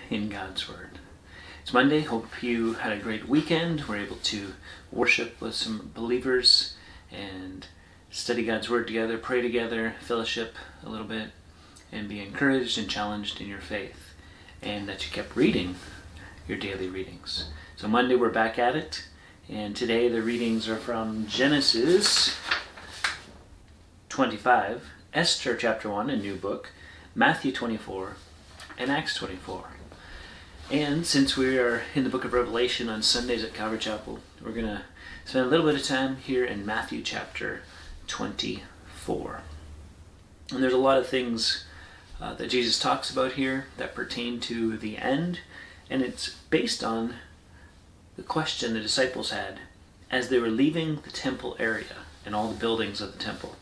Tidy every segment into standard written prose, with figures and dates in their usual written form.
in God's Word. It's Monday. Hope you had a great weekend. We're able to worship with some believers and study God's Word together, pray together, fellowship a little bit, and be encouraged and challenged in your faith. And that you kept reading your daily readings. So Monday we're back at it. And today the readings are from Genesis 25, Esther chapter 1, a new book, Matthew 24, and Acts 24. And since we are in the book of Revelation on Sundays at Calvary Chapel, we're going to spend a little bit of time here in Matthew chapter 24. And there's a lot of things that Jesus talks about here that pertain to the end, and it's based on the question the disciples had as they were leaving the temple area and all the buildings of the temple.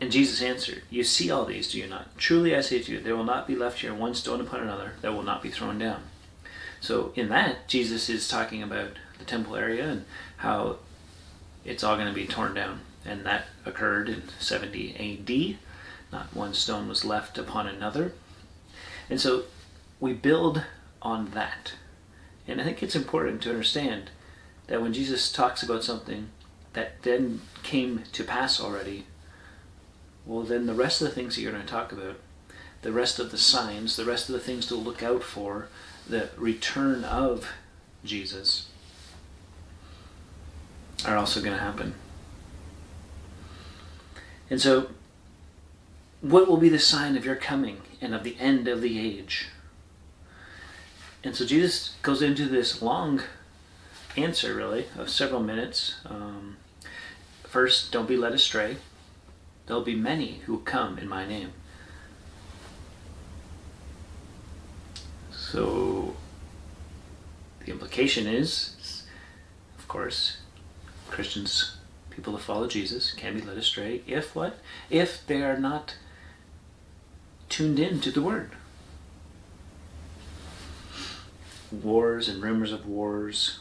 And Jesus answered, "You see all these, do you not? Truly I say to you, there will not be left here one stone upon another that will not be thrown down." So in that, Jesus is talking about the temple area and how it's all going to be torn down. And that occurred in 70 AD. Not one stone was left upon another. And so we build on that. And I think it's important to understand that when Jesus talks about something that then came to pass already, well, then the rest of the things that you're going to talk about, the rest of the signs, the rest of the things to look out for, the return of Jesus, are also going to happen. And so, what will be the sign of your coming and of the end of the age? And so Jesus goes into this long answer, really, of several minutes. First, don't be led astray. There'll be many who come in my name. So, the implication is, of course, Christians, people that follow Jesus, can be led astray if what? If they are not tuned in to the Word. Wars and rumors of wars,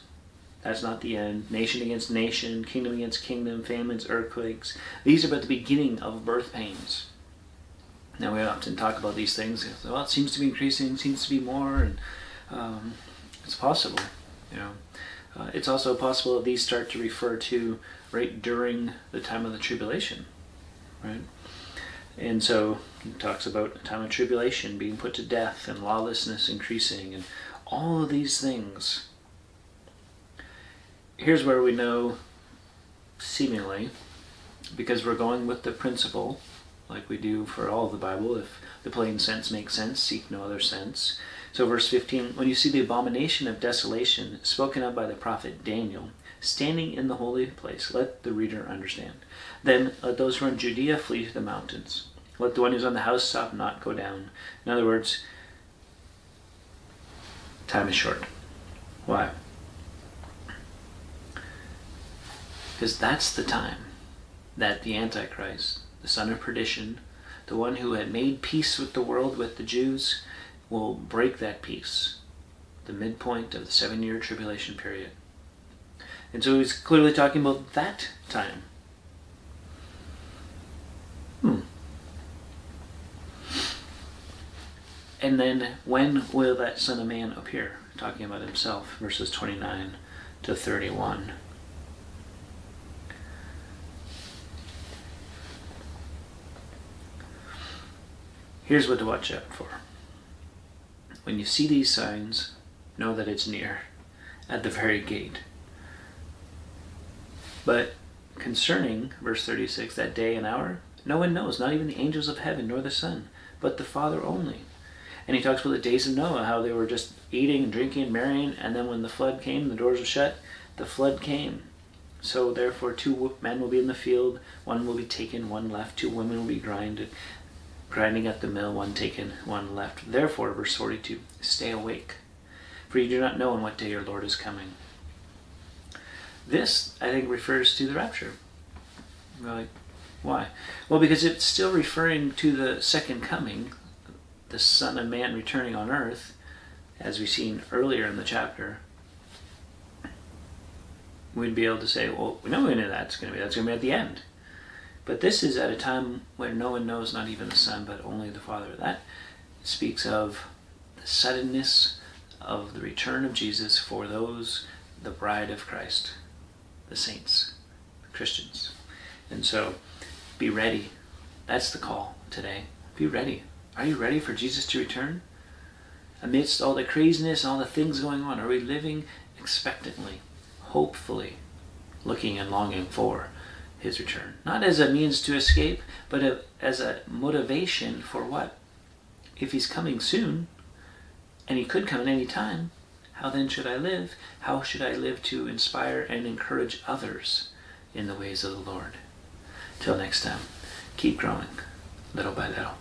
that's not the end. Nation against nation, kingdom against kingdom, famines, earthquakes. These are but the beginning of birth pains. Now we often talk about these things. Well, it seems to be increasing, seems to be more, and it's possible. It's also possible that these start to refer to right during the time of the tribulation, right? And so he talks about a time of tribulation, being put to death, and lawlessness increasing, and all of these things. Here's where we know, seemingly, because we're going with the principle, like we do for all of the Bible, if the plain sense makes sense, seek no other sense. So verse 15, when you see the abomination of desolation spoken of by the prophet Daniel, standing in the holy place, let the reader understand. Then let those who are in Judea flee to the mountains. Let the one who's on the housetop not go down. In other words, time is short. Why? Because that's the time that the Antichrist, the son of perdition, the one who had made peace with the world, with the Jews, will break that peace, the midpoint of the 7-year tribulation period. And so he's clearly talking about that time. And then when will that Son of Man appear? Talking about himself, verses 29 to 31. Here's what to watch out for. When you see these signs, know that it's near, at the very gate. But concerning, verse 36, that day and hour, no one knows, not even the angels of heaven, nor the Son, but the Father only. And he talks about the days of Noah, how they were just eating and drinking and marrying, and then when the flood came, the doors were shut, the flood came. So therefore 2 men will be in the field, one will be taken, one left, 2 women will be grinding at the mill, one taken, one left. Therefore, verse 42, stay awake, for you do not know on what day your Lord is coming. This, I think, refers to the rapture. We're like, why? Well, because it's still referring to the second coming, the Son of Man returning on earth, as we've seen earlier in the chapter. We'd be able to say, well, we know when that's going to be. That's going to be at the end. But this is at a time where no one knows, not even the Son, but only the Father. That speaks of the suddenness of the return of Jesus for those, the bride of Christ, the saints, the Christians. And so, be ready. That's the call today. Be ready. Are you ready for Jesus to return? Amidst all the craziness, all the things going on, are we living expectantly, hopefully, looking and longing for his return? Not as a means to escape, but as a motivation for what? If he's coming soon, and he could come at any time, how then should I live? How should I live to inspire and encourage others in the ways of the Lord? Till next time, keep growing, little by little.